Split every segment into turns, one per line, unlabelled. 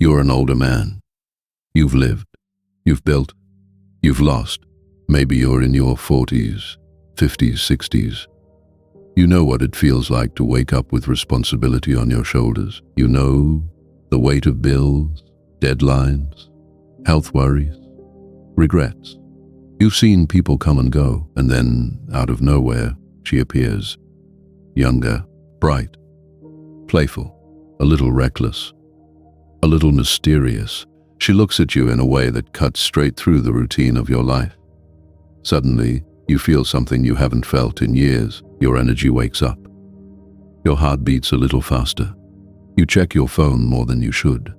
You're an older man. You've lived. You've built. You've lost. Maybe you're in your 40s, 50s, 60s. You know what it feels like to wake up with responsibility on your shoulders. You know the weight of bills, deadlines, health worries, regrets. You've seen people come and go, and then, out of nowhere, she appears. Younger, bright, playful, a little reckless, a little mysterious. She looks at you in a way that cuts straight through the routine of your life. Suddenly, you feel something you haven't felt in years. Your energy wakes up. Your heart beats a little faster. You check your phone more than you should.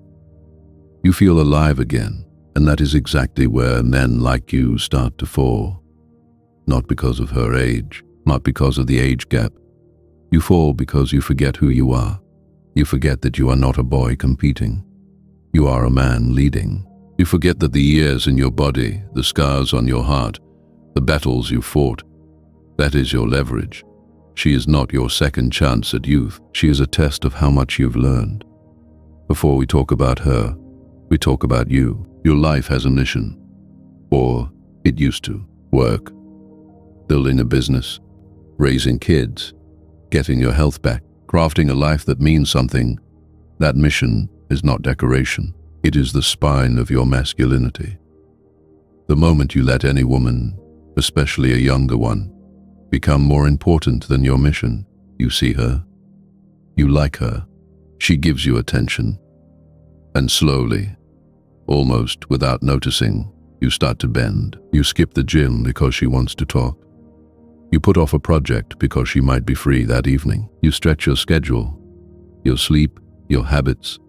You feel alive again, and that is exactly where men like you start to fall. Not because of her age, not because of the age gap. You fall because you forget who you are. You forget that you are not a boy competing. You are a man leading. You forget that the years in your body, the scars on your heart, the battles you fought, that is your leverage. She is not your second chance at youth. She is a test of how much you've learned. Before we talk about her, we talk about you. Your life has a mission. Or it used to. Work, building a business, raising kids, getting your health back, crafting a life that means something. That mission is not decoration. It is the spine of your masculinity. The moment you let any woman, especially a younger one, become more important than your mission, you see her, you like her, she gives you attention, and slowly, almost without noticing, you start to bend. You skip the gym because she wants to talk. You put off a project because she might be free that evening. You stretch your schedule, your sleep, your habits,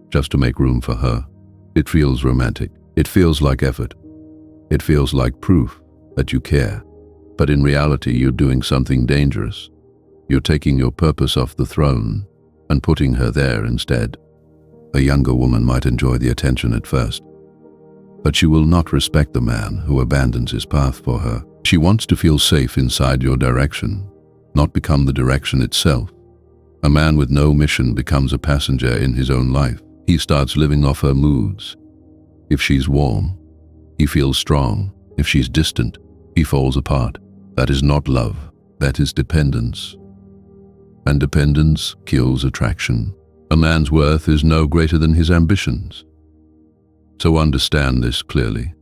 just to make room for her. It feels romantic. It feels like effort. It feels like proof that you care. But in reality, you're doing something dangerous. You're taking your purpose off the throne and putting her there instead. A younger woman might enjoy the attention at first, but she will not respect the man who abandons his path for her. She wants to feel safe inside your direction, not become the direction itself. A man with no mission becomes a passenger in his own life. He starts living off her moods. If she's warm, he feels strong. If she's distant, he falls apart. That is not love. That is dependence. And dependence kills attraction. A man's worth is no greater than his ambitions. So understand this clearly.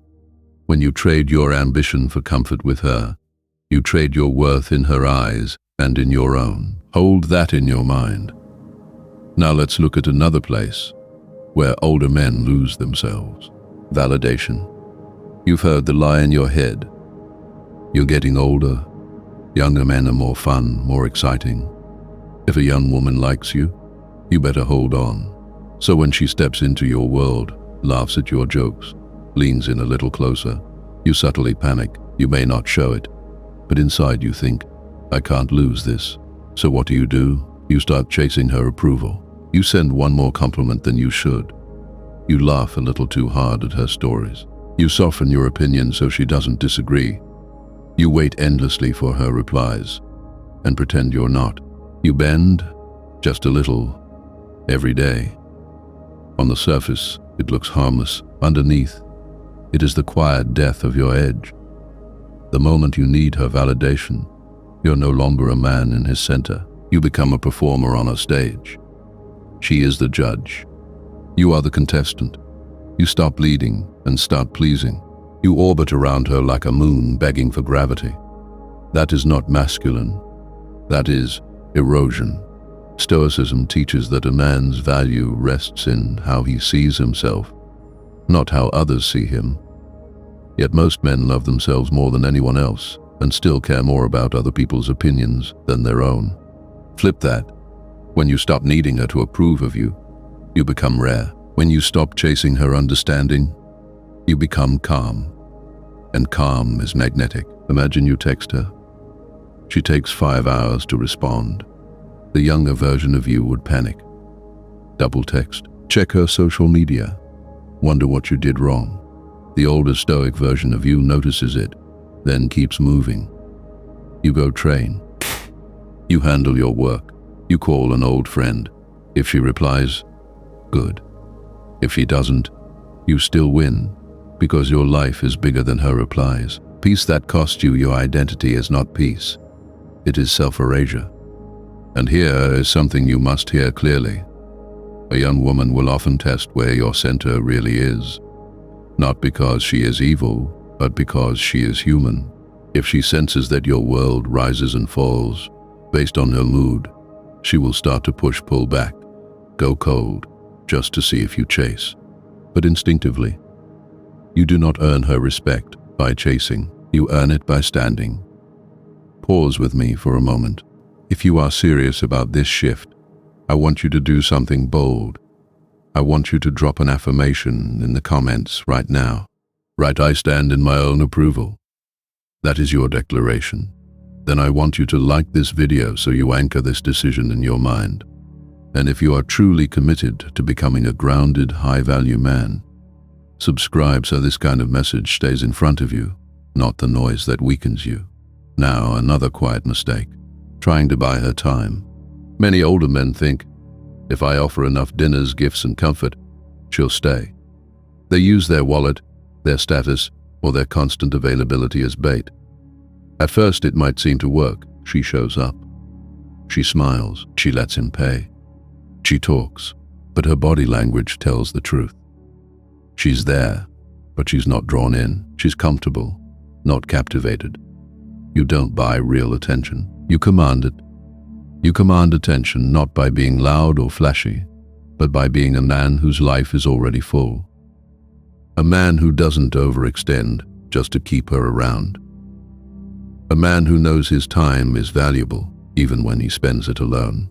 When you trade your ambition for comfort with her, you trade your worth in her eyes and in your own. Hold that in your mind. Now let's look at another place where older men lose themselves. Validation. You've heard the lie in your head. You're getting older. Younger men are more fun, more exciting. If a young woman likes you, you better hold on. So when she steps into your world, laughs at your jokes, leans in a little closer, you subtly panic. You may not show it, but inside you think, I can't lose this. So what do? You start chasing her approval. You send one more compliment than you should. You laugh a little too hard at her stories. You soften your opinion so she doesn't disagree. You wait endlessly for her replies and pretend you're not. You bend just a little every day. On the surface, it looks harmless. Underneath, it is the quiet death of your edge. The moment you need her validation, you're no longer a man in his center. You become a performer on a stage. She is the judge. You are the contestant. You stop leading and start pleasing. You orbit around her like a moon begging for gravity. That is not masculine. That is erosion. Stoicism teaches that a man's value rests in how he sees himself, not how others see him. Yet most men love themselves more than anyone else and still care more about other people's opinions than their own. Flip that. When you stop needing her to approve of you, you become rare. When you stop chasing her understanding, you become calm. And calm is magnetic. Imagine you text her. She takes 5 hours to respond. The younger version of you would panic. Double text. Check her social media. Wonder what you did wrong. The older stoic version of you notices it, then keeps moving. You go train. You handle your work. You call an old friend. If she replies, good. If she doesn't, you still win, because your life is bigger than her replies. Peace that costs you your identity is not peace. It is self-erasure. And here is something you must hear clearly. A young woman will often test where your center really is, not because she is evil, but because she is human. If she senses that your world rises and falls based on her mood, she will start to pull back, go cold, just to see if you chase. But instinctively, you do not earn her respect by chasing. You earn it by standing. Pause with me for a moment. If you are serious about this shift, I want you to do something bold. I want you to drop an affirmation in the comments right now. Write, "I stand in my own approval." That is your declaration. Then I want you to like this video so you anchor this decision in your mind. And if you are truly committed to becoming a grounded, high-value man, subscribe so this kind of message stays in front of you, not the noise that weakens you. Now, another quiet mistake: trying to buy her time. Many older men think, if I offer enough dinners, gifts, and comfort, she'll stay. They use their wallet, their status, or their constant availability as bait. At first, it might seem to work. She shows up. She smiles. She lets him pay. She talks, but her body language tells the truth. She's there, but she's not drawn in. She's comfortable, not captivated. You don't buy real attention. You command it. You command attention not by being loud or flashy, but by being a man whose life is already full. A man who doesn't overextend just to keep her around. A man who knows his time is valuable, even when he spends it alone.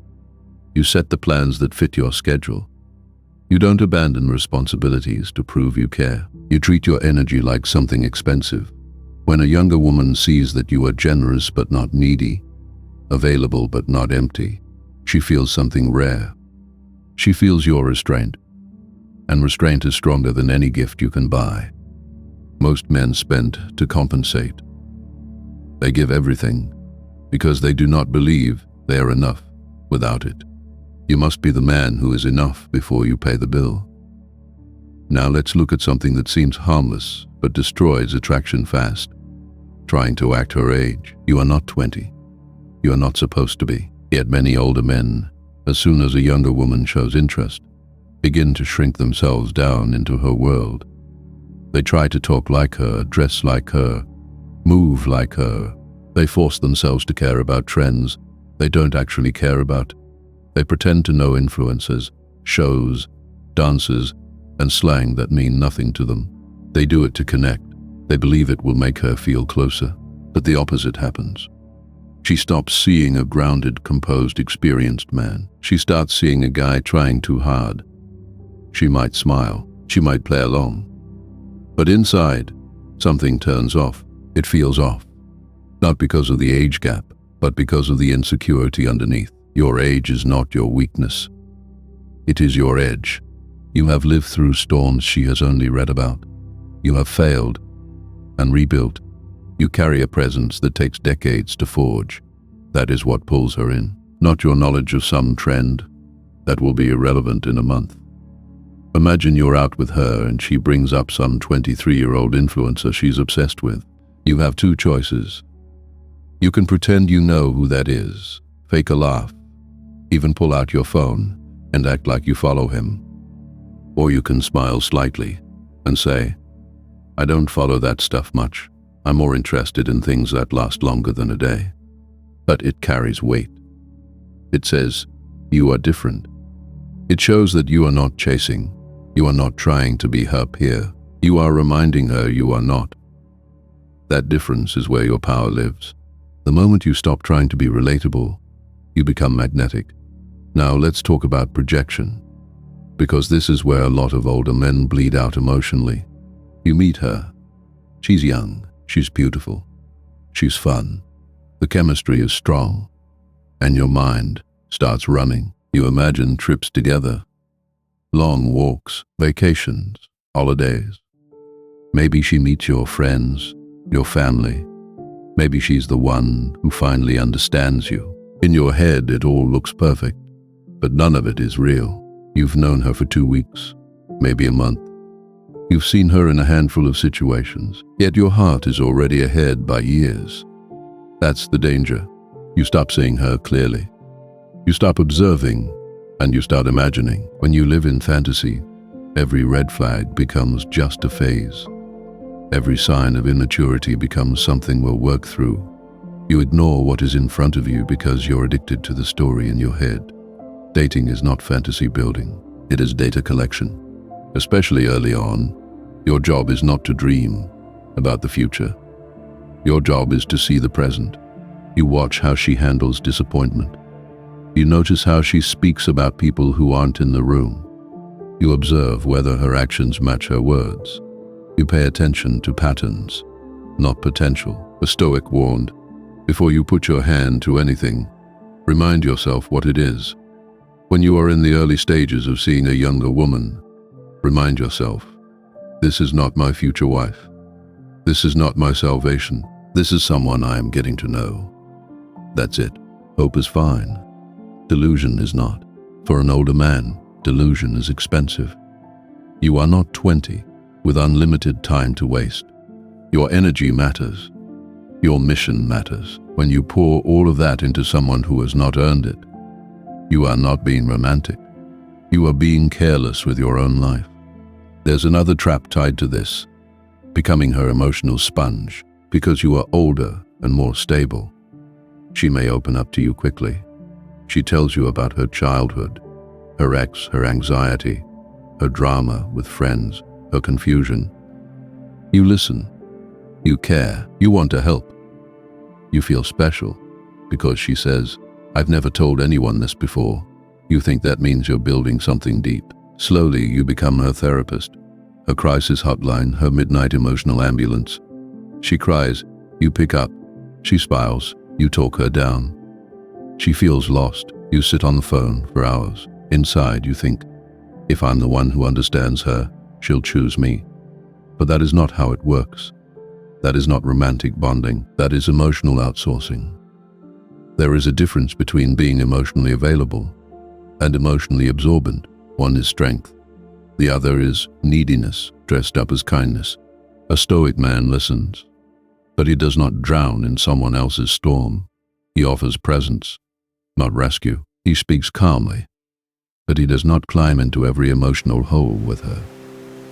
You set the plans that fit your schedule. You don't abandon responsibilities to prove you care. You treat your energy like something expensive. When a younger woman sees that you are generous but not needy, available but not empty, she feels something rare. She feels your restraint. And restraint is stronger than any gift you can buy. Most men spend to compensate. They give everything because they do not believe they are enough without it. You must be the man who is enough before you pay the bill. Now let's look at something that seems harmless but destroys attraction fast. Trying to act her age. You are not 20. You are not supposed to be. Yet many older men, as soon as a younger woman shows interest, begin to shrink themselves down into her world. They try to talk like her, dress like her, move like her. They force themselves to care about trends they don't actually care about. They pretend to know influencers, shows, dances, and slang that mean nothing to them. They do it to connect. They believe it will make her feel closer. But the opposite happens. She stops seeing a grounded, composed, experienced man. She starts seeing a guy trying too hard. She might smile. She might play along. But inside, something turns off. It feels off. Not because of the age gap, but because of the insecurity underneath. Your age is not your weakness. It is your edge. You have lived through storms she has only read about. You have failed and rebuilt. You carry a presence that takes decades to forge. That is what pulls her in, not your knowledge of some trend that will be irrelevant in a month. Imagine you're out with her and she brings up some 23-year-old influencer she's obsessed with. You have two choices. You can pretend you know who that is, fake a laugh, even pull out your phone and act like you follow him. Or you can smile slightly and say, "I don't follow that stuff much. I'm more interested in things that last longer than a day." But it carries weight. It says, you are different. It shows that you are not chasing. You are not trying to be her peer. You are reminding her you are not. That difference is where your power lives. The moment you stop trying to be relatable, you become magnetic. Now let's talk about projection, because this is where a lot of older men bleed out emotionally. You meet her. She's young. She's beautiful. She's fun. The chemistry is strong. And your mind starts running. You imagine trips together, long walks, vacations, holidays. Maybe she meets your friends, your family. Maybe she's the one who finally understands you. In your head, it all looks perfect, but none of it is real. You've known her for 2 weeks, maybe a month. You've seen her in a handful of situations, yet your heart is already ahead by years. That's the danger. You stop seeing her clearly. You stop observing, and you start imagining. When you live in fantasy, every red flag becomes just a phase. Every sign of immaturity becomes something we'll work through. You ignore what is in front of you because you're addicted to the story in your head. Dating is not fantasy building. It is data collection. Especially early on, your job is not to dream about the future. Your job is to see the present. You watch how she handles disappointment. You notice how she speaks about people who aren't in the room. You observe whether her actions match her words. You pay attention to patterns, not potential. A Stoic warned, before you put your hand to anything, remind yourself what it is. When you are in the early stages of seeing a younger woman, remind yourself, this is not my future wife. This is not my salvation. This is someone I am getting to know. That's it. Hope is fine. Delusion is not. For an older man, delusion is expensive. You are not 20 with unlimited time to waste. Your energy matters. Your mission matters. When you pour all of that into someone who has not earned it, you are not being romantic. You are being careless with your own life. There's another trap tied to this, becoming her emotional sponge. Because you are older and more stable, she may open up to you quickly. She tells you about her childhood, her ex, her anxiety, her drama with friends, her confusion. You listen. You care. You want to help. You feel special because she says, I've never told anyone this before. You think that means you're building something deep. Slowly, you become her therapist, her crisis hotline, her midnight emotional ambulance. She cries, you pick up. She smiles, you talk her down. She feels lost. You sit on the phone for hours. Inside, you think, if I'm the one who understands her, she'll choose me. But that is not how it works. That is not romantic bonding. That is emotional outsourcing. There is a difference between being emotionally available and emotionally absorbent. One is strength. The other is neediness, dressed up as kindness. A Stoic man listens, but he does not drown in someone else's storm. He offers presence, not rescue. He speaks calmly, but he does not climb into every emotional hole with her.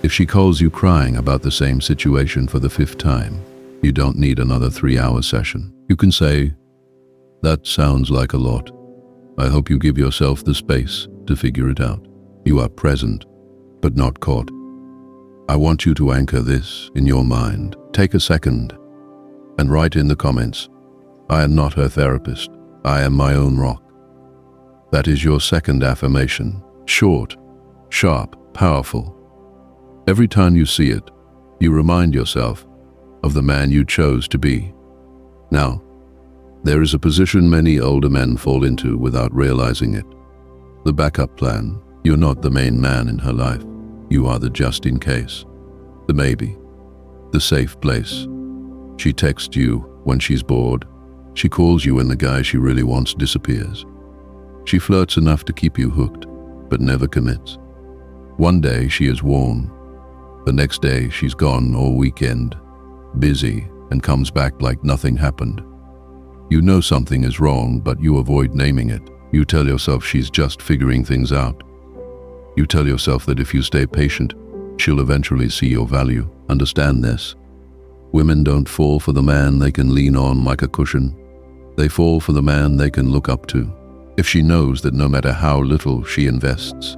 If she calls you crying about the same situation for the 5th time, you don't need another 3-hour session. You can say, that sounds like a lot. I hope you give yourself the space to figure it out. You are present, but not caught. I want you to anchor this in your mind. Take a second and write in the comments, I am not her therapist. I am my own rock. That is your second affirmation. Short, sharp, powerful. Every time you see it, you remind yourself of the man you chose to be. Now, there is a position many older men fall into without realizing it. The backup plan. You're not the main man in her life. You are the just in case, the maybe, the safe place. She texts you when she's bored. She calls you when the guy she really wants disappears. She flirts enough to keep you hooked, but never commits. One day she is warm. The next day she's gone all weekend, busy, and comes back like nothing happened. You know something is wrong, but you avoid naming it. You tell yourself she's just figuring things out. You tell yourself that if you stay patient, she'll eventually see your value. Understand this. Women don't fall for the man they can lean on like a cushion. They fall for the man they can look up to. If she knows that no matter how little she invests,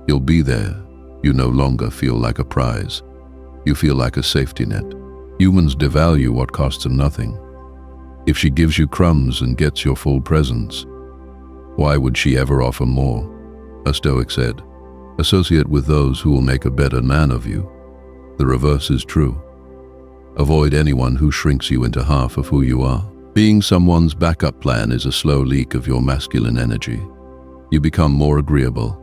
you'll be there, you no longer feel like a prize. You feel like a safety net. Humans devalue what costs them nothing. If she gives you crumbs and gets your full presence, why would she ever offer more? A Stoic said, associate with those who will make a better man of you. The reverse is true. Avoid anyone who shrinks you into half of who you are. Being someone's backup plan is a slow leak of your masculine energy. You become more agreeable,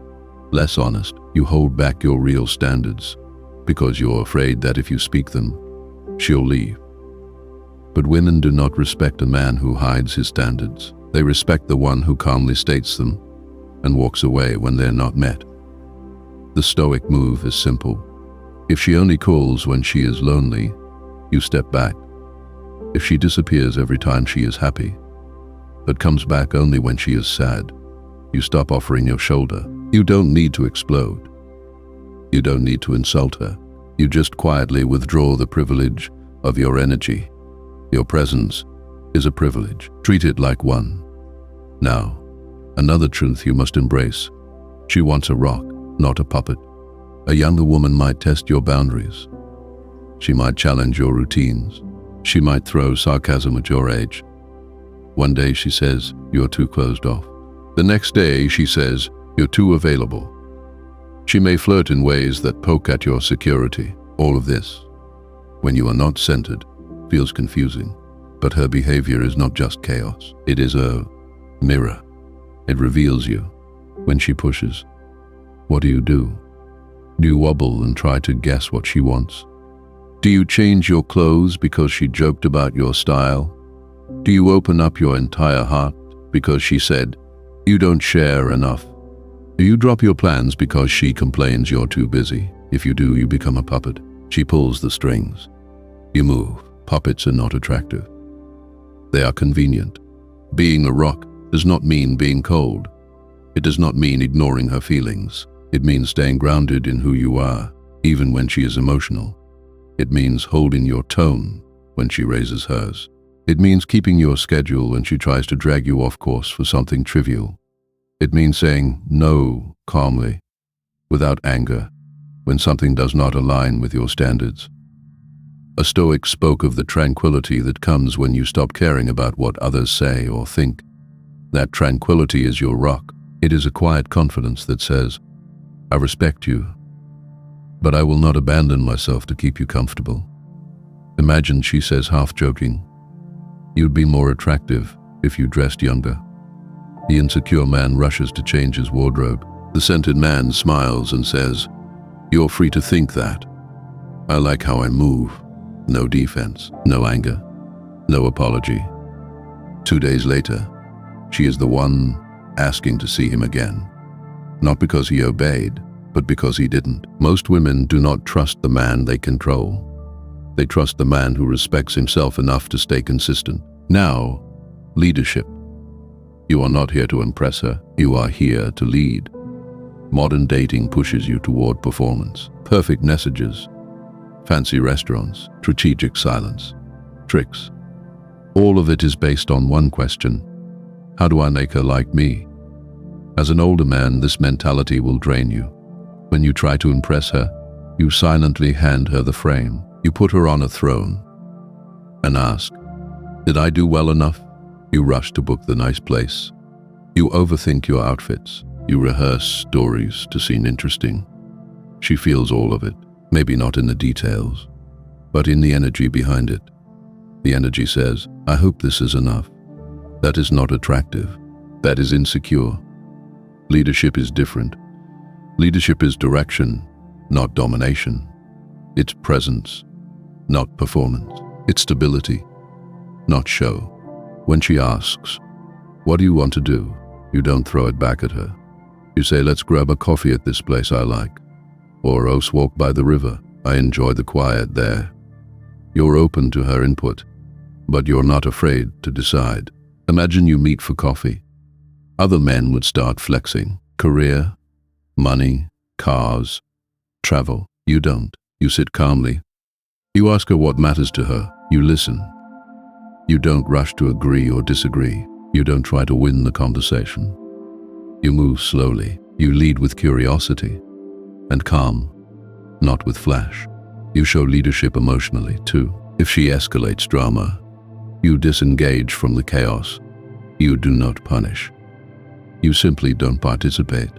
less honest. You hold back your real standards because you're afraid that if you speak them, she'll leave. But women do not respect a man who hides his standards. They respect the one who calmly states them and walks away when they're not met. The Stoic move is simple. If she only calls when she is lonely, you step back. If she disappears every time she is happy, but comes back only when she is sad, you stop offering your shoulder. You don't need to explode. You don't need to insult her. You just quietly withdraw the privilege of your energy. Your presence is a privilege. Treat it like one. Now, another truth you must embrace. She wants a rock, not a puppet. A younger woman might test your boundaries. She might challenge your routines. She might throw sarcasm at your age. One day she says, you're too closed off. The next day she says, you're too available. She may flirt in ways that poke at your security. All of this, when you are not centered, feels confusing. But her behavior is not just chaos. It is a mirror. It reveals you. When she pushes, what do? Do you wobble and try to guess what she wants? Do you change your clothes because she joked about your style? Do you open up your entire heart because she said, you don't share enough? Do you drop your plans because she complains you're too busy? If you do, you become a puppet. She pulls the strings. You move. Puppets are not attractive. They are convenient. Being a rock does not mean being cold. It does not mean ignoring her feelings. It means staying grounded in who you are, even when she is emotional. It means holding your tone when she raises hers. It means keeping your schedule when she tries to drag you off course for something trivial. It means saying no calmly, without anger, when something does not align with your standards. A Stoic spoke of the tranquility that comes when you stop caring about what others say or think. That tranquility is your rock. It is a quiet confidence that says, I respect you, but I will not abandon myself to keep you comfortable. Imagine she says, half joking, you'd be more attractive if you dressed younger. The insecure man rushes to change his wardrobe. The centered man smiles and says, you're free to think that. I like how I move. No defense, no anger, no apology. 2 days later, she is the one asking to see him again. Not because he obeyed, but because he didn't. Most women do not trust the man they control. They trust the man who respects himself enough to stay consistent. Now, leadership. You are not here to impress her. You are here to lead. Modern dating pushes you toward performance. Perfect messages, fancy restaurants, strategic silence, tricks. All of it is based on one question. How do I make her like me? As an older man, this mentality will drain you. When you try to impress her, you silently hand her the frame. You put her on a throne and ask, did I do well enough? You rush to book the nice place. You overthink your outfits. You rehearse stories to seem interesting. She feels all of it, maybe not in the details, but in the energy behind it. The energy says, I hope this is enough. That is not attractive. That is insecure. Leadership is different. Leadership is direction, not domination. It's presence, not performance. It's stability, not show. When she asks, what do you want to do? You don't throw it back at her. You say, let's grab a coffee at this place I like. Or let's walk by the river. I enjoy the quiet there. You're open to her input, but you're not afraid to decide. Imagine you meet for coffee. Other men would start flexing. Career, money, cars, travel. You don't. You sit calmly. You ask her what matters to her. You listen. You don't rush to agree or disagree. You don't try to win the conversation. You move slowly. You lead with curiosity and calm, not with flash. You show leadership emotionally, too. If she escalates drama, you disengage from the chaos. You do not punish. You simply don't participate.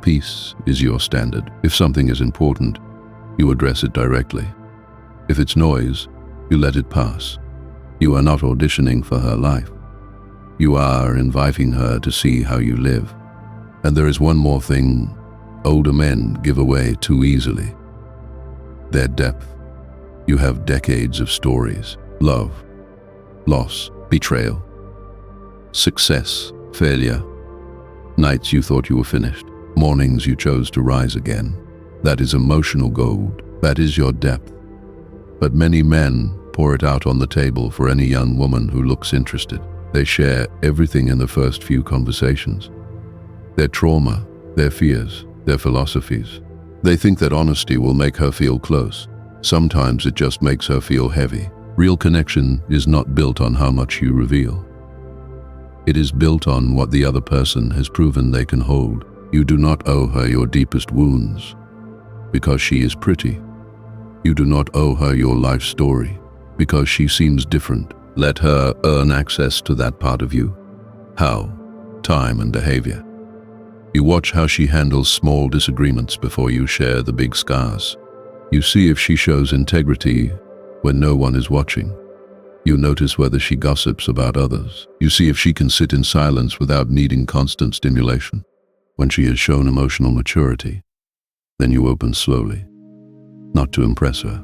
Peace is your standard. If something is important, you address it directly. If it's noise, you let it pass. You are not auditioning for her life. You are inviting her to see how you live. And there is one more thing older men give away too easily. Their depth. You have decades of stories. Love, loss, betrayal, success, failure. Nights you thought you were finished. Mornings you chose to rise again. That is emotional gold. That is your depth. But many men pour it out on the table for any young woman who looks interested. They share everything in the first few conversations. Their trauma, their fears, their philosophies. They think that honesty will make her feel close. Sometimes it just makes her feel heavy. Real connection is not built on how much you reveal. It is built on what the other person has proven they can hold. You do not owe her your deepest wounds because she is pretty. You do not owe her your life story because she seems different. Let her earn access to that part of you. How? Time and behavior. You watch how she handles small disagreements before you share the big scars. You see if she shows integrity when no one is watching. You notice whether she gossips about others. You see if she can sit in silence without needing constant stimulation. When she has shown emotional maturity, then you open slowly. Not to impress her,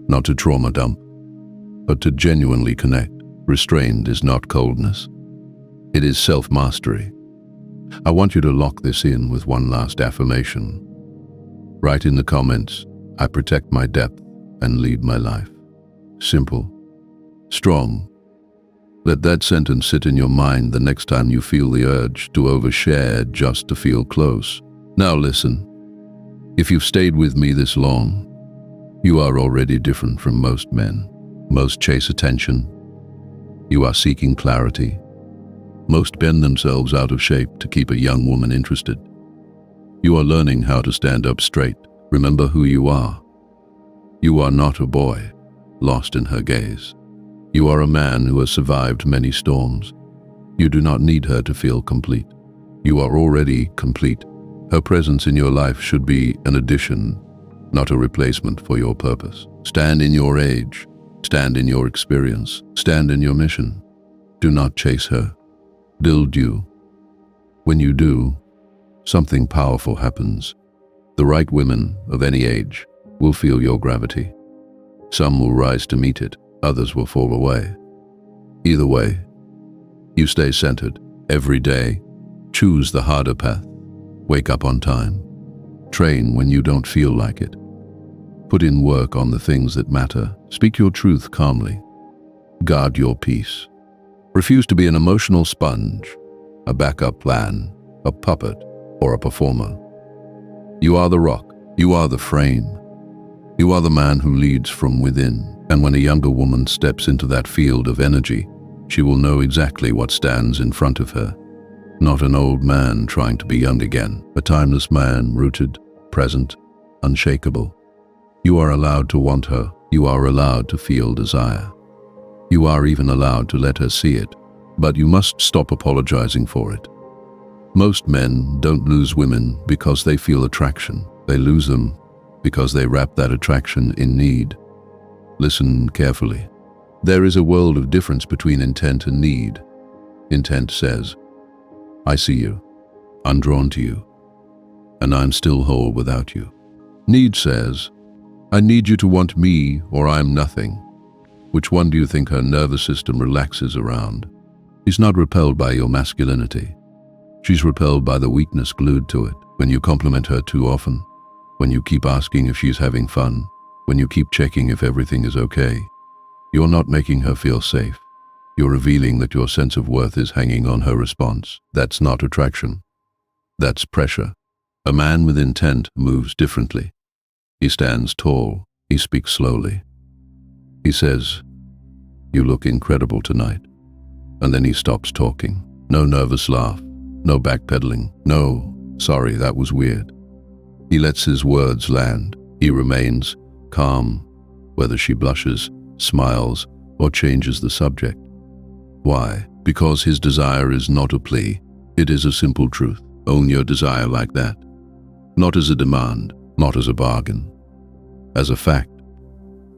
not to trauma dump, but to genuinely connect. Restrained is not coldness. It is self-mastery. I want you to lock this in with one last affirmation. Write in the comments, I protect my depth and lead my life. Simple, strong. Let that sentence sit in your mind the next time you feel the urge to overshare just to feel close. Now listen, if you've stayed with me this long, you are already different from most men. Most chase attention. You are seeking clarity. Most bend themselves out of shape to keep a young woman interested. You are learning how to stand up straight. Remember who you are. You are not a boy, lost in her gaze. You are a man who has survived many storms. You do not need her to feel complete. You are already complete. Her presence in your life should be an addition, not a replacement for your purpose. Stand in your age. Stand in your experience. Stand in your mission. Do not chase her. Build you. When you do, something powerful happens. The right women of any age will feel your gravity. Some will rise to meet it, others will fall away. Either way, you stay centered. Every day, choose the harder path. Wake up on time. Train when you don't feel like it. Put in work on the things that matter. Speak your truth calmly. Guard your peace. Refuse to be an emotional sponge, a backup plan, a puppet, or a performer. You are the rock. You are the frame. You are the man who leads from within. And when a younger woman steps into that field of energy, she will know exactly what stands in front of her. Not an old man trying to be young again, a timeless man rooted, present, unshakable. You are allowed to want her. You are allowed to feel desire. You are even allowed to let her see it, but you must stop apologizing for it. Most men don't lose women because they feel attraction. They lose them because they wrap that attraction in need. Listen carefully. There is a world of difference between intent and need. Intent says, I see you, I'm drawn to you, and I'm still whole without you. Need says, I need you to want me or I'm nothing. Which one do you think her nervous system relaxes around? She's not repelled by your masculinity. She's repelled by the weakness glued to it. When you compliment her too often, when you keep asking if she's having fun, when you keep checking if everything is okay, you're not making her feel safe. You're revealing that your sense of worth is hanging on her response. That's not attraction. That's pressure. A man with intent moves differently. He stands tall. He speaks slowly. He says, you look incredible tonight. And then he stops talking. No nervous laugh. No backpedaling. No, sorry, that was weird. He lets his words land. He remains calm, whether she blushes, smiles, or changes the subject. Why? Because his desire is not a plea. It is a simple truth. Own your desire like that. Not as a demand, not as a bargain. As a fact.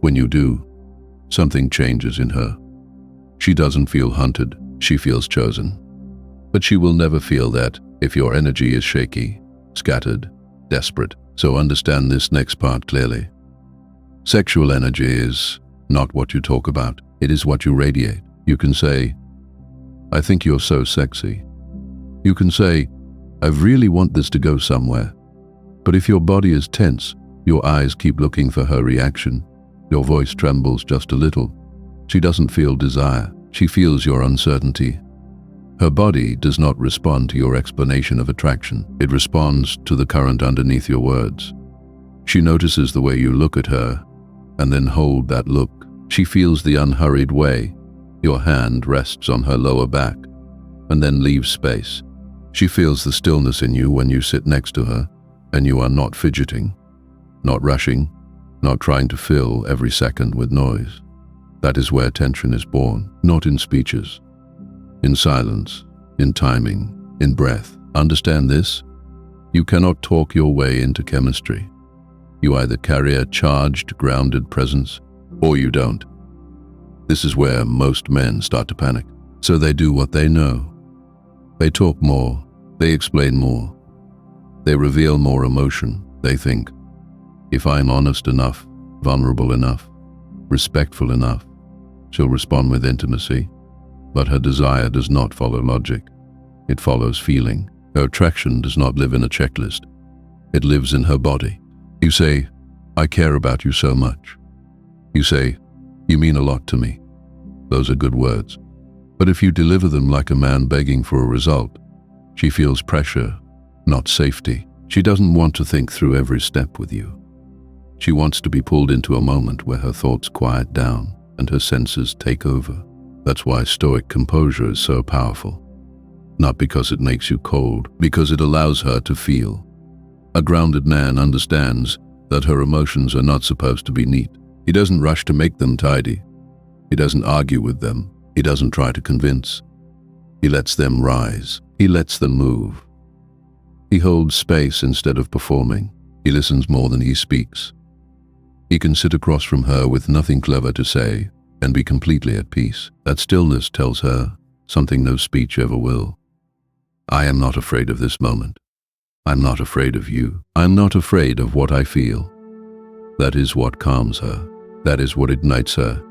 When you do, something changes in her. She doesn't feel hunted, she feels chosen. But she will never feel that if your energy is shaky, scattered, desperate. So understand this next part clearly. Sexual energy is not what you talk about, it is what you radiate. You can say, I think you're so sexy. You can say, I really want this to go somewhere. But if your body is tense, your eyes keep looking for her reaction. Your voice trembles just a little. She doesn't feel desire. She feels your uncertainty. Her body does not respond to your explanation of attraction. It responds to the current underneath your words. She notices the way you look at her, and then hold that look. She feels the unhurried way your hand rests on her lower back, and then leaves space. She feels the stillness in you when you sit next to her, and you are not fidgeting, not rushing, not trying to fill every second with noise. That is where tension is born, not in speeches, in silence, in timing, in breath. Understand this? You cannot talk your way into chemistry. You either carry a charged, grounded presence, or you don't. This is where most men start to panic. So they do what they know. They talk more, they explain more, they reveal more emotion. They think, if I'm honest enough, vulnerable enough, respectful enough, she'll respond with intimacy. But her desire does not follow logic. It follows feeling. Her attraction does not live in a checklist. It lives in her body. You say, I care about you so much. You say, you mean a lot to me. Those are good words. But if you deliver them like a man begging for a result, she feels pressure, not safety. She doesn't want to think through every step with you. She wants to be pulled into a moment where her thoughts quiet down and her senses take over. That's why Stoic composure is so powerful. Not because it makes you cold, because it allows her to feel. A grounded man understands that her emotions are not supposed to be neat. He doesn't rush to make them tidy. He doesn't argue with them. He doesn't try to convince. He lets them rise. He lets them move. He holds space instead of performing. He listens more than he speaks. He can sit across from her with nothing clever to say and be completely at peace. That stillness tells her something no speech ever will. I am not afraid of this moment. I'm not afraid of you. I'm not afraid of what I feel. That is what calms her. That is what ignites her.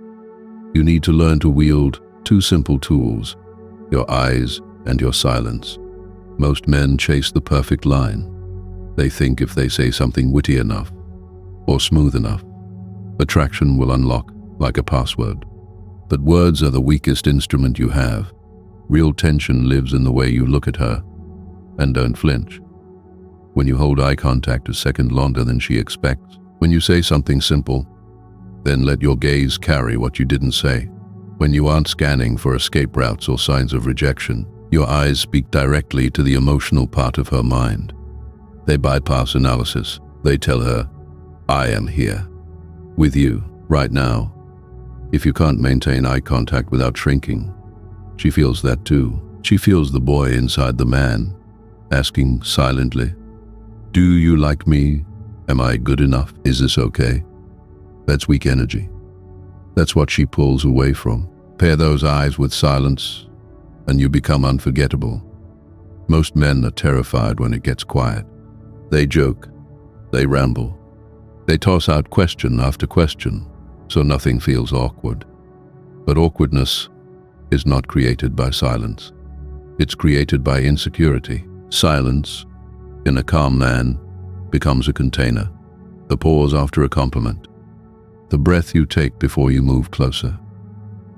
You need to learn to wield two simple tools, your eyes and your silence. Most men chase the perfect line. They think if they say something witty enough or smooth enough, attraction will unlock like a password. But words are the weakest instrument you have. Real tension lives in the way you look at her, and don't flinch. When you hold eye contact a second longer than she expects, when you say something simple, then let your gaze carry what you didn't say. When you aren't scanning for escape routes or signs of rejection, your eyes speak directly to the emotional part of her mind. They bypass analysis. They tell her, I am here, with you, right now. If you can't maintain eye contact without shrinking, she feels that too. She feels the boy inside the man, asking silently, do you like me? Am I good enough? Is this okay? That's weak energy. That's what she pulls away from. Pair those eyes with silence, and you become unforgettable. Most men are terrified when it gets quiet. They joke, they ramble, they toss out question after question, so nothing feels awkward. But awkwardness is not created by silence. It's created by insecurity. Silence, in a calm man, becomes a container. The pause after a compliment. The breath you take before you move closer.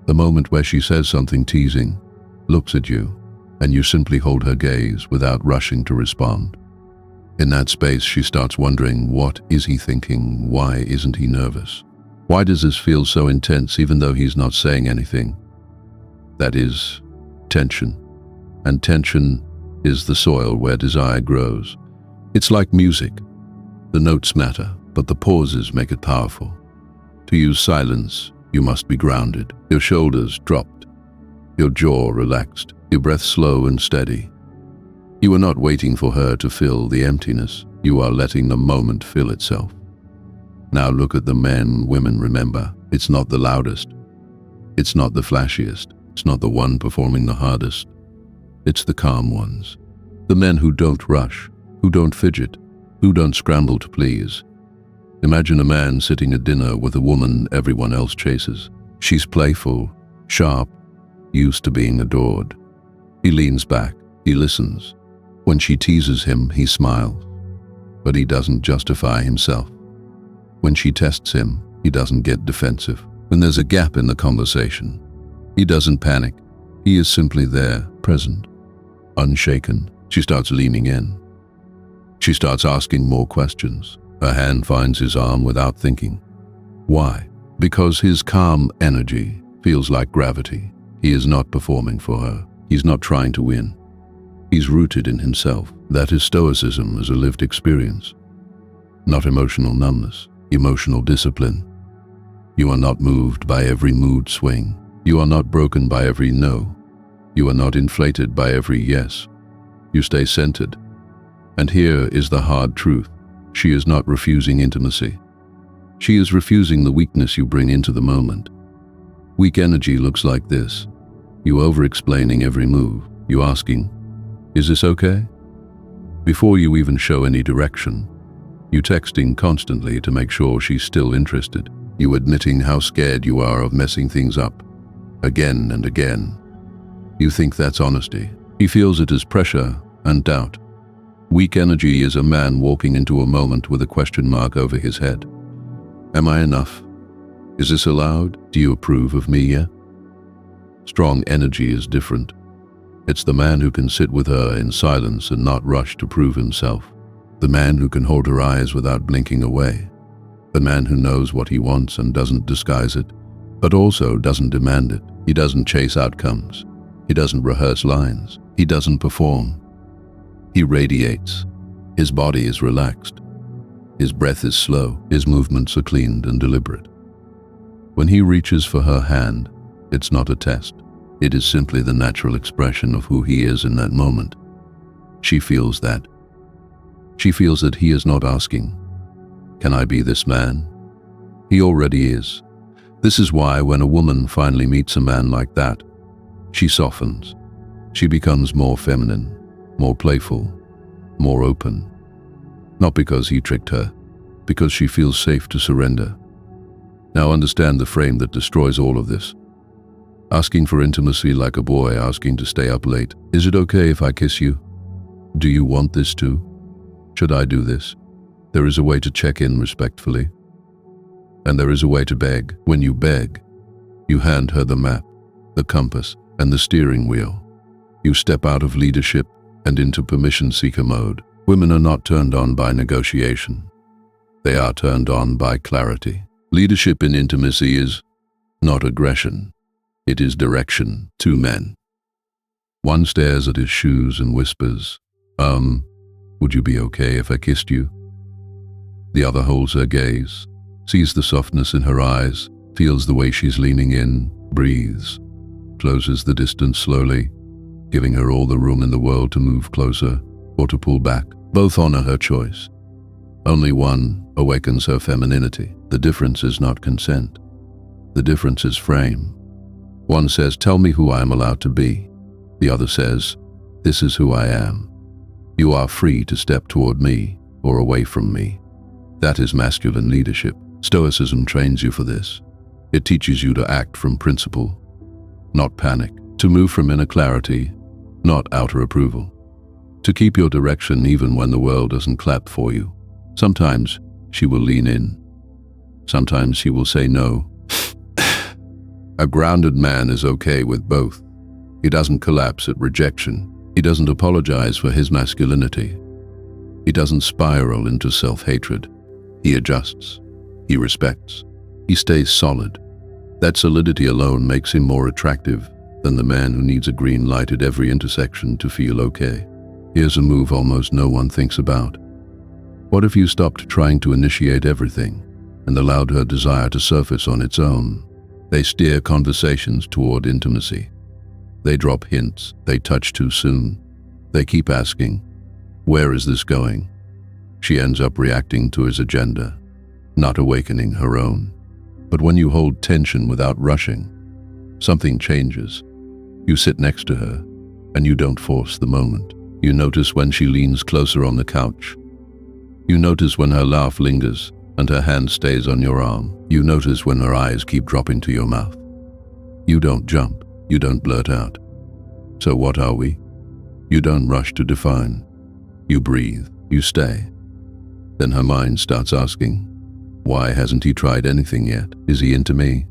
The moment where she says something teasing, looks at you, and you simply hold her gaze without rushing to respond. In that space, she starts wondering, what is he thinking? Why isn't he nervous? Why does this feel so intense even though he's not saying anything? That is tension. And tension is the soil where desire grows. It's like music. The notes matter, but the pauses make it powerful. To use silence, you must be grounded, your shoulders dropped, your jaw relaxed, your breath slow and steady. You are not waiting for her to fill the emptiness. You are letting the moment fill itself. Now look at the men, women, remember, it's not the loudest. It's not the flashiest. It's not the one performing the hardest. It's the calm ones. The men who don't rush, who don't fidget, who don't scramble to please. Imagine a man sitting at dinner with a woman everyone else chases. She's playful, sharp, used to being adored. He leans back, he listens, When she teases him, he smiles, but he doesn't justify himself. When she tests him, he doesn't get defensive. When there's a gap in the conversation, he doesn't panic. He is simply there, present, unshaken. She starts leaning in. She starts asking more questions. Her hand finds his arm without thinking. Why? Because his calm energy feels like gravity. He is not performing for her. He's not trying to win. He's rooted in himself. That is Stoicism as a lived experience. Not emotional numbness, emotional discipline. You are not moved by every mood swing. You are not broken by every no. You are not inflated by every yes. You stay centered. And here is the hard truth. She is not refusing intimacy. She is refusing the weakness you bring into the moment. Weak energy looks like this. You over-explaining every move. You asking, "Is this okay?" Before you even show any direction. You texting constantly to make sure she's still interested. You admitting how scared you are of messing things up. Again and again. You think that's honesty. He feels it as pressure and doubt. Weak energy is a man walking into a moment with a question mark over his head. Am I enough? Is this allowed? Do you approve of me yet? Strong energy is different. It's the man who can sit with her in silence and not rush to prove himself. The man who can hold her eyes without blinking away. The man who knows what he wants and doesn't disguise it, but also doesn't demand it. He doesn't chase outcomes. He doesn't rehearse lines. He doesn't perform. He radiates. His body is relaxed. His breath is slow. His movements are clean and deliberate. When he reaches for her hand, it's not a test. It is simply the natural expression of who he is in that moment. She feels that. She feels that he is not asking, "Can I be this man?" He already is. This is why when a woman finally meets a man like that, she softens. She becomes more feminine, more playful, more open. Not because he tricked her, because she feels safe to surrender. Now understand the frame that destroys all of this. Asking for intimacy like a boy asking to stay up late. Is it okay if I kiss you? Do you want this too? Should I do this? There is a way to check in respectfully. And there is a way to beg. When you beg, you hand her the map, the compass, and the steering wheel. You step out of leadership and into permission seeker mode. Women are not turned on by negotiation. They are turned on by clarity. Leadership in intimacy is not aggression. It is direction. Two men. One stares at his shoes and whispers, would you be okay if I kissed you? The other holds her gaze, sees the softness in her eyes, feels the way she's leaning in, breathes, closes the distance slowly, giving her all the room in the world to move closer or to pull back. Both honor her choice. Only one awakens her femininity. The difference is not consent. The difference is frame. One says, "Tell me who I am allowed to be." The other says, "This is who I am. You are free to step toward me or away from me." That is masculine leadership. Stoicism trains you for this. It teaches you to act from principle, not panic. To move from inner clarity, not outer approval. To keep your direction even when the world doesn't clap for you. Sometimes she will lean in. Sometimes she will say no. A grounded man is okay with both. He doesn't collapse at rejection. He doesn't apologize for his masculinity. He doesn't spiral into self-hatred. He adjusts. He respects. He stays solid. That solidity alone makes him more attractive than the man who needs a green light at every intersection to feel okay. Here's a move almost no one thinks about. What if you stopped trying to initiate everything and allowed her desire to surface on its own? They steer conversations toward intimacy. They drop hints. They touch too soon. They keep asking, "Where is this going?" She ends up reacting to his agenda, not awakening her own. But when you hold tension without rushing, something changes. You sit next to her, and you don't force the moment. You notice when she leans closer on the couch. You notice when her laugh lingers and her hand stays on your arm. You notice when her eyes keep dropping to your mouth. You don't jump. You don't blurt out. So what are we? You don't rush to define. You breathe, you stay. Then her mind starts asking, why hasn't he tried anything yet? Is he into me?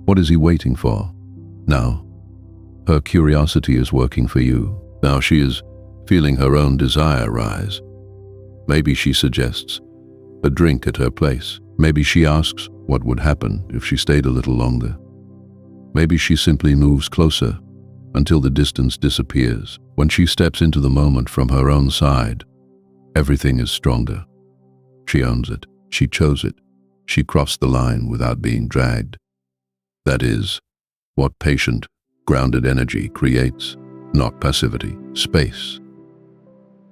What is he waiting for? Now, her curiosity is working for you. Now she is feeling her own desire rise. Maybe she suggests a drink at her place. Maybe she asks what would happen if she stayed a little longer. Maybe she simply moves closer until the distance disappears. When she steps into the moment from her own side, everything is stronger. She owns it. She chose it. She crossed the line without being dragged. That is what patient, grounded energy creates, not passivity, space.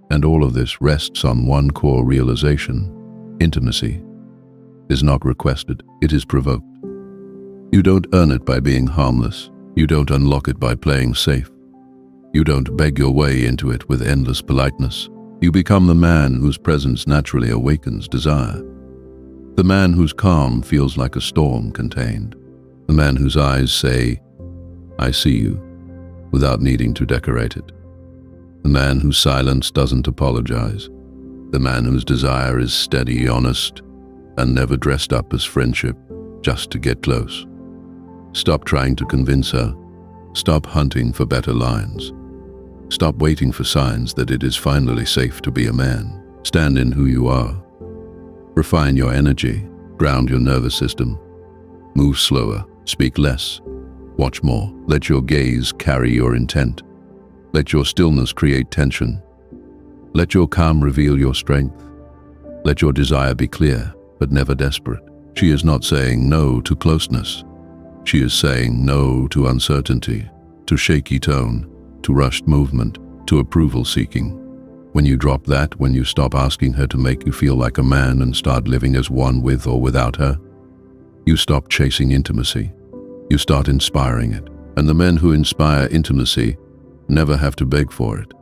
And all of this rests on one core realization: intimacy is not requested, it is provoked. You don't earn it by being harmless. You don't unlock it by playing safe. You don't beg your way into it with endless politeness. You become the man whose presence naturally awakens desire. The man whose calm feels like a storm contained. The man whose eyes say, I see you, without needing to decorate it. The man whose silence doesn't apologize. The man whose desire is steady, honest, and never dressed up as friendship just to get close. Stop trying to convince her. Stop hunting for better lines. Stop waiting for signs that it is finally safe to be a man. Stand in who you are. Refine your energy. Ground your nervous system. Move slower. Speak less. Watch more. Let your gaze carry your intent. Let your stillness create tension. Let your calm reveal your strength. Let your desire be clear, but never desperate. She is not saying no to closeness. She is saying no to uncertainty, to shaky tone, to rushed movement, to approval seeking. When you drop that, when you stop asking her to make you feel like a man and start living as one with or without her, you stop chasing intimacy. You start inspiring it. And the men who inspire intimacy never have to beg for it.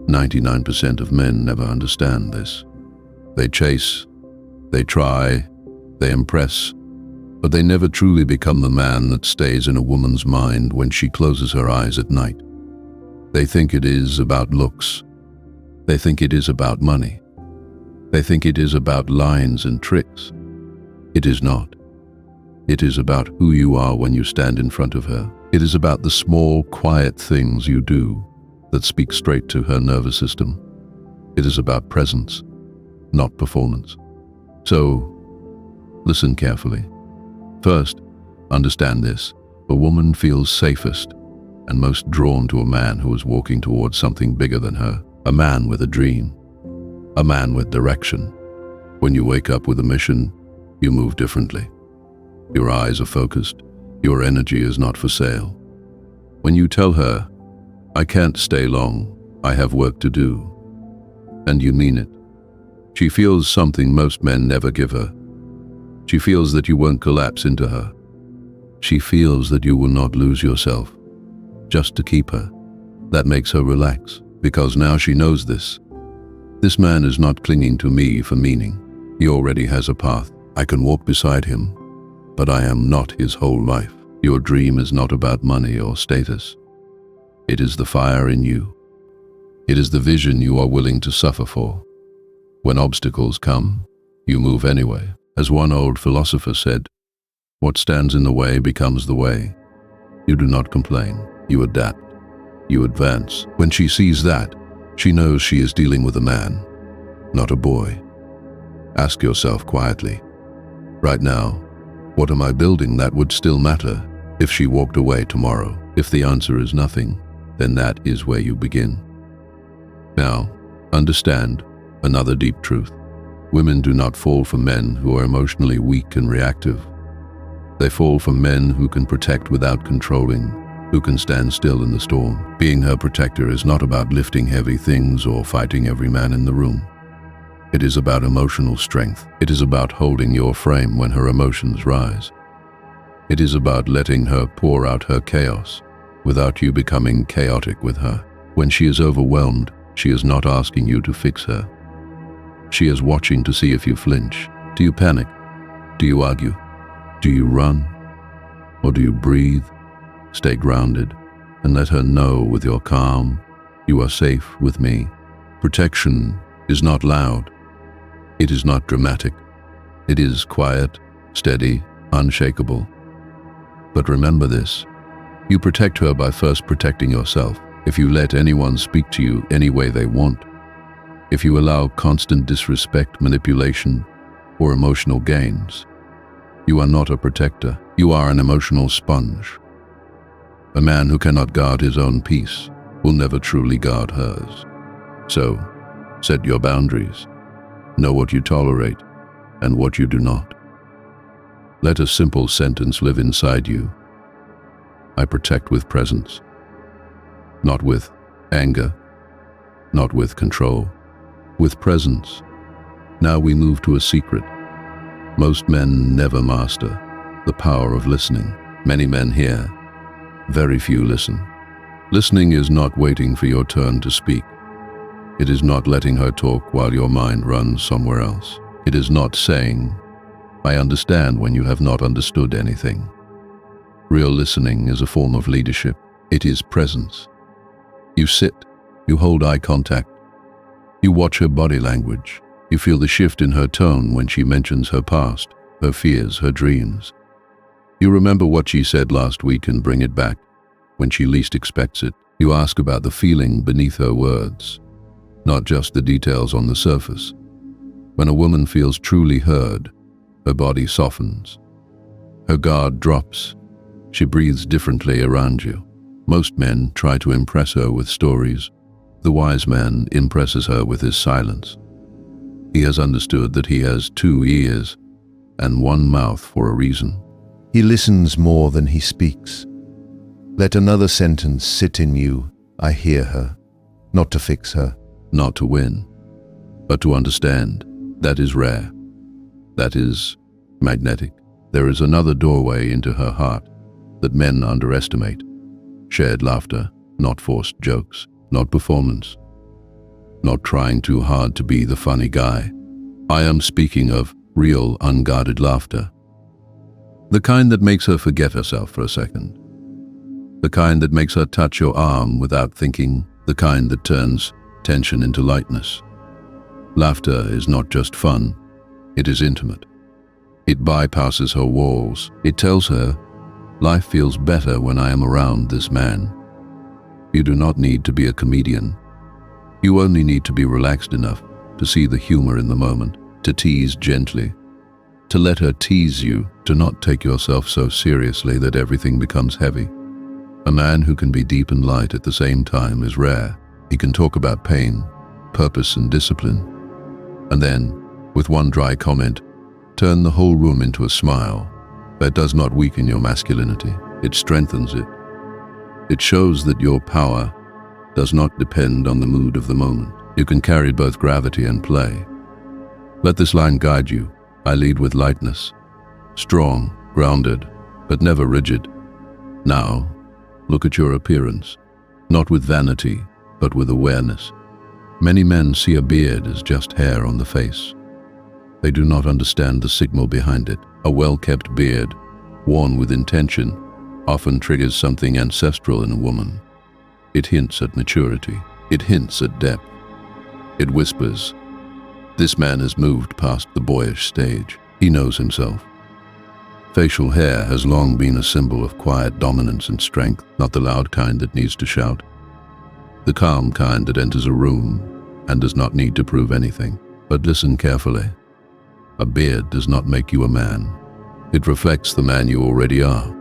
99% of men never understand this. They chase, they try, they impress, but they never truly become the man that stays in a woman's mind when she closes her eyes at night. They think it is about looks. They think it is about money. They think it is about lines and tricks. It is not. It is about who you are when you stand in front of her. It is about the small, quiet things you do that speak straight to her nervous system. It is about presence, not performance. So, listen carefully. First, understand this. A woman feels safest and most drawn to a man who is walking towards something bigger than her. A man with a dream. A man with direction. When you wake up with a mission, you move differently. Your eyes are focused. Your energy is not for sale. When you tell her, I can't stay long, I have work to do, and you mean it, she feels something most men never give her. She feels that you won't collapse into her. She feels that you will not lose yourself just to keep her. That makes her relax, because now she knows this. This man is not clinging to me for meaning. He already has a path. I can walk beside him, but I am not his whole life. Your dream is not about money or status. It is the fire in you. It is the vision you are willing to suffer for. When obstacles come, you move anyway. As one old philosopher said, what stands in the way becomes the way. You do not complain. You adapt. You advance. When she sees that, she knows she is dealing with a man, not a boy. Ask yourself quietly, right now, what am I building that would still matter if she walked away tomorrow? If the answer is nothing, then that is where you begin. Now, understand another deep truth. Women do not fall for men who are emotionally weak and reactive. They fall for men who can protect without controlling, who can stand still in the storm. Being her protector is not about lifting heavy things or fighting every man in the room. It is about emotional strength. It is about holding your frame when her emotions rise. It is about letting her pour out her chaos without you becoming chaotic with her. When she is overwhelmed, she is not asking you to fix her. She is watching to see if you flinch. Do you panic? Do you argue? Do you run? Or do you breathe, stay grounded, and let her know with your calm, you are safe with me. Protection is not loud. It is not dramatic. It is quiet, steady, unshakable. But remember this: you protect her by first protecting yourself. If you let anyone speak to you any way they want, if you allow constant disrespect, manipulation, or emotional gains, you are not a protector. You are an emotional sponge. A man who cannot guard his own peace will never truly guard hers. So, set your boundaries. Know what you tolerate and what you do not. Let a simple sentence live inside you. I protect with presence, not with anger, not with control, with presence. Now we move to a secret. Most men never master the power of listening. Many men hear, very few listen. Listening is not waiting for your turn to speak. It is not letting her talk while your mind runs somewhere else. It is not saying, I understand, when you have not understood anything. Real listening is a form of leadership. It is presence. You sit, you hold eye contact, you watch her body language, you feel the shift in her tone when she mentions her past, her fears, her dreams. You remember what she said last week and bring it back when she least expects it. You ask about the feeling beneath her words, not just the details on the surface. When a woman feels truly heard, her body softens, her guard drops, she breathes differently around you. Most men try to impress her with stories. The wise man impresses her with his silence. He has understood that he has 2 ears and 1 mouth for a reason.
He listens more than he speaks. Let another sentence sit in you. I hear her, not to fix her.
Not to win, but to understand. That is rare. That is magnetic. There is another doorway into her heart that men underestimate. Shared laughter, not forced jokes, not performance, not trying too hard to be the funny guy. I am speaking of real, unguarded laughter. The kind that makes her forget herself for a second. The kind that makes her touch your arm without thinking. The kind that turns tension into lightness. Laughter is not just fun, it is intimate. It bypasses her walls. It tells her, life feels better when I am around this man. You do not need to be a comedian. You only need to be relaxed enough to see the humor in the moment, to tease gently, to let her tease you, to not take yourself so seriously that everything becomes heavy. A man who can be deep and light at the same time is rare. He can talk about pain, purpose, and discipline, and then, with one dry comment, turn the whole room into a smile. That does not weaken your masculinity, it strengthens it. It shows that your power does not depend on the mood of the moment. You can carry both gravity and play. Let this line guide you. I lead with lightness, strong, grounded, but never rigid. Now, look at your appearance, not with vanity, but with awareness. Many men see a beard as just hair on the face. They do not understand the signal behind it. A well-kept beard, worn with intention, often triggers something ancestral in a woman. It hints at maturity. It hints at depth. It whispers, this man has moved past the boyish stage. He knows himself. Facial hair has long been a symbol of quiet dominance and strength, not the loud kind that needs to shout. The calm kind that enters a room and does not need to prove anything. But listen carefully. A beard does not make you a man. It reflects the man you already are.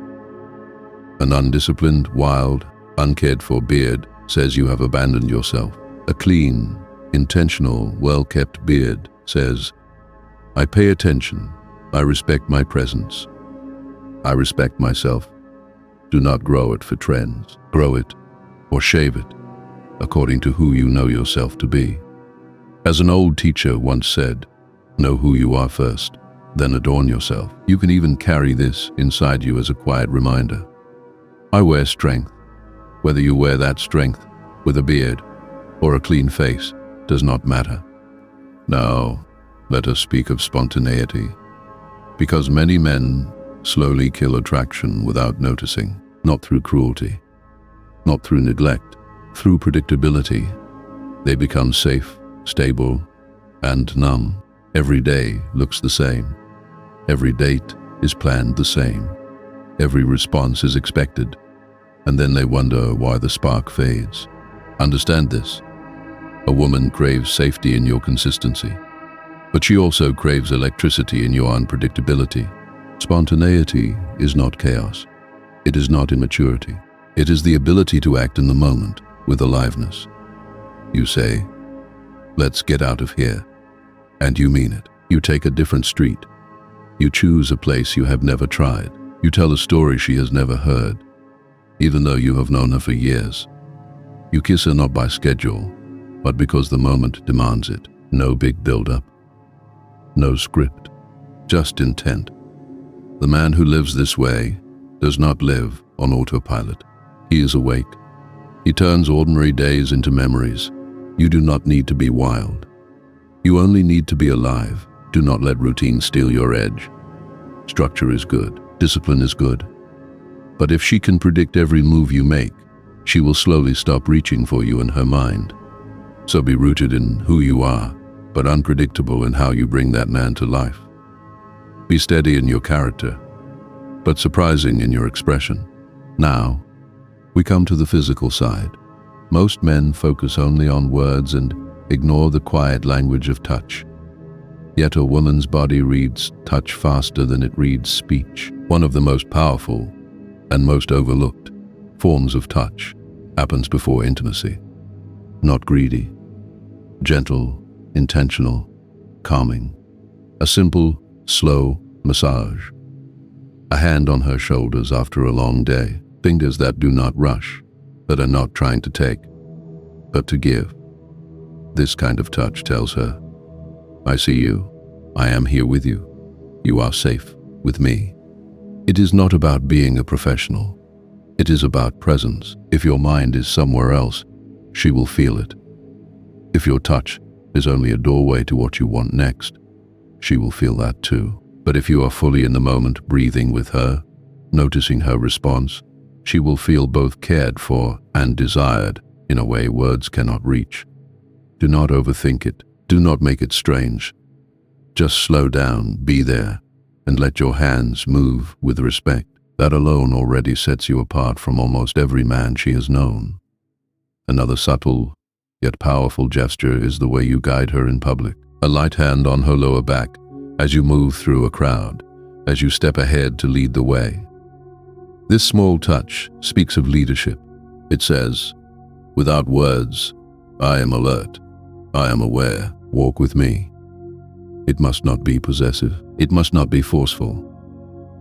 An undisciplined, wild, uncared-for beard says you have abandoned yourself. A clean, intentional, well-kept beard says, I pay attention. I respect my presence. I respect myself. Do not grow it for trends. Grow it or shave it according to who you know yourself to be. As an old teacher once said, know who you are first, then adorn yourself. You can even carry this inside you as a quiet reminder. I wear strength. Whether you wear that strength with a beard or a clean face does not matter. Now, let us speak of spontaneity, because many men slowly kill attraction without noticing, not through cruelty, not through neglect, through predictability. They become safe, stable, and numb. Every day looks the same. Every date is planned the same. Every response is expected. And then they wonder why the spark fades. Understand this. A woman craves safety in your consistency. But she also craves electricity in your unpredictability. Spontaneity is not chaos. It is not immaturity. It is the ability to act in the moment with aliveness. You say, "Let's get out of here." And you mean it. You take a different street. You choose a place you have never tried. You tell a story she has never heard, even though you have known her for years. You kiss her not by schedule, but because the moment demands it. No big build-up. No script. Just intent. The man who lives this way does not live on autopilot. He is awake. He turns ordinary days into memories. You do not need to be wild. You only need to be alive. Do not let routine steal your edge. Structure is good. Discipline is good. But if she can predict every move you make, she will slowly stop reaching for you in her mind. So be rooted in who you are, but unpredictable in how you bring that man to life. Be steady in your character, but surprising in your expression. Now, we come to the physical side. Most men focus only on words and ignore the quiet language of touch. Yet a woman's body reads touch faster than it reads speech. One of the most powerful and most overlooked forms of touch happens before intimacy. Not greedy, gentle, intentional, calming. A simple, slow massage. A hand on her shoulders after a long day. Fingers that do not rush, that are not trying to take, but to give. This kind of touch tells her, "I see you. I am here with you. You are safe with me." It is not about being a professional. It is about presence. If your mind is somewhere else, she will feel it. If your touch is only a doorway to what you want next, she will feel that too. But if you are fully in the moment, breathing with her, noticing her response, she will feel both cared for and desired in a way words cannot reach. Do not overthink it. Do not make it strange. Just slow down, be there, and let your hands move with respect. That alone already sets you apart from almost every man she has known. Another subtle, yet powerful gesture is the way you guide her in public. A light hand on her lower back as you move through a crowd, as you step ahead to lead the way. This small touch speaks of leadership. It says, "Without words, I am alert. I am aware. Walk with me." It must not be possessive. It must not be forceful.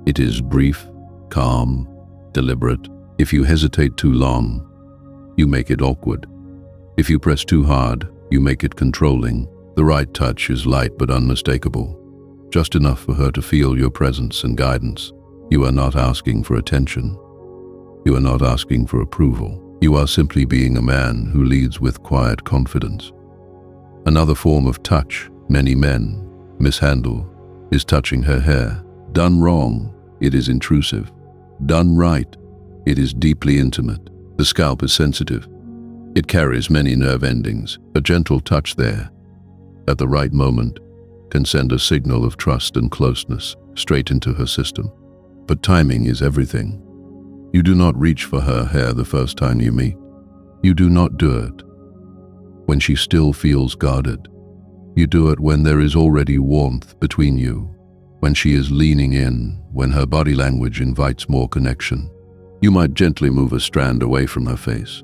It is brief, calm, deliberate. If you hesitate too long, you make it awkward. If you press too hard, you make it controlling. The right touch is light but unmistakable, just enough for her to feel your presence and guidance. You are not asking for attention. You are not asking for approval. You are simply being a man who leads with quiet confidence. Another form of touch many men mishandle is touching her hair. Done wrong, it is intrusive. Done right, it is deeply intimate. The scalp is sensitive. It carries many nerve endings. A gentle touch there, at the right moment, can send a signal of trust and closeness straight into her system. But timing is everything. You do not reach for her hair the first time you meet. You do not do it when she still feels guarded. You do it when there is already warmth between you, when she is leaning in, when her body language invites more connection. You might gently move a strand away from her face.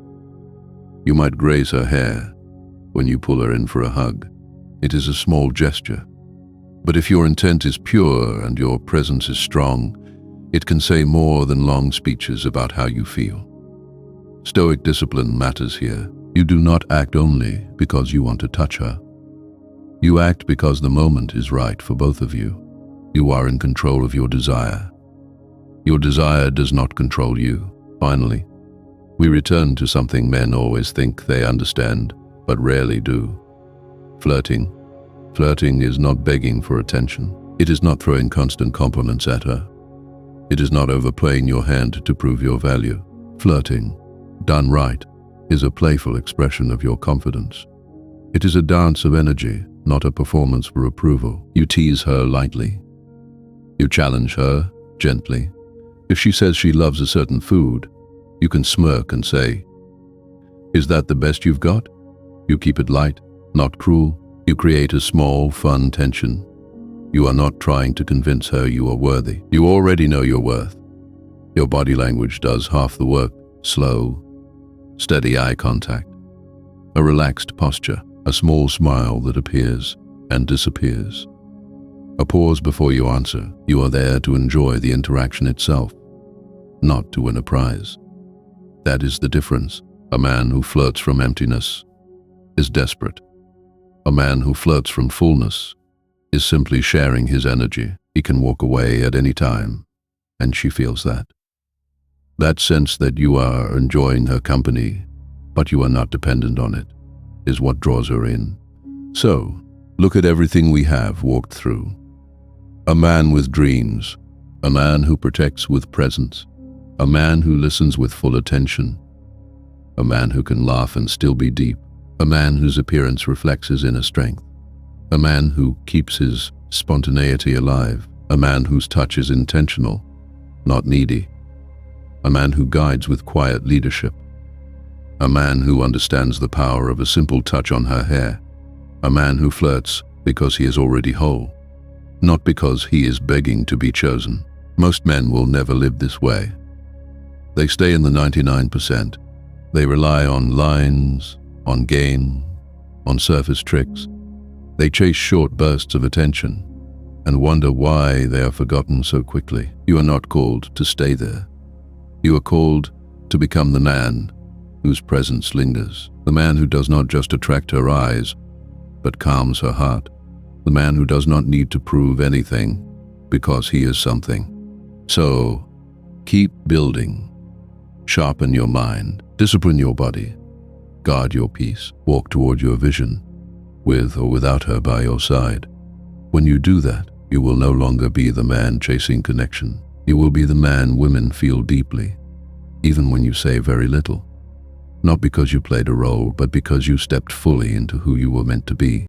You might graze her hair when you pull her in for a hug. It is a small gesture. But if your intent is pure and your presence is strong, it can say more than long speeches about how you feel. Stoic discipline matters here. You do not act only because you want to touch her. You act because the moment is right for both of you. You are in control of your desire. Your desire does not control you. Finally, we return to something men always think they understand, but rarely do. Flirting. Flirting is not begging for attention. It is not throwing constant compliments at her. It is not overplaying your hand to prove your value. Flirting, done right, is a playful expression of your confidence. It is a dance of energy, not a performance for approval. You tease her lightly. You challenge her gently. If she says she loves a certain food, you can smirk and say, "Is that the best you've got?" You keep it light, not cruel. You create a small, fun tension. You are not trying to convince her you are worthy. You already know your worth. Your body language does half the work. Slow, steady eye contact, a relaxed posture, a small smile that appears and disappears. A pause before you answer. You are there to enjoy the interaction itself, not to win a prize. That is the difference. A man who flirts from emptiness is desperate. A man who flirts from fullness is simply sharing his energy. He can walk away at any time, and she feels that. That sense that you are enjoying her company, but you are not dependent on it, is what draws her in. So, look at everything we have walked through. A man with dreams, a man who protects with presence, a man who listens with full attention, a man who can laugh and still be deep, a man whose appearance reflects his inner strength, a man who keeps his spontaneity alive, a man whose touch is intentional, not needy, a man who guides with quiet leadership, a man who understands the power of a simple touch on her hair, a man who flirts because he is already whole, not because he is begging to be chosen. Most men will never live this way. They stay in the 99%. They rely on lines, on game, on surface tricks. They chase short bursts of attention and wonder why they are forgotten so quickly. You are not called to stay there. You are called to become the man whose presence lingers, the man who does not just attract her eyes, but calms her heart, the man who does not need to prove anything because he is something. So, keep building. Sharpen your mind, discipline your body, guard your peace, walk toward your vision, with or without her by your side. When you do that, you will no longer be the man chasing connection. You will be the man women feel deeply, even when you say very little. Not because you played a role, but because you stepped fully into who you were meant to be.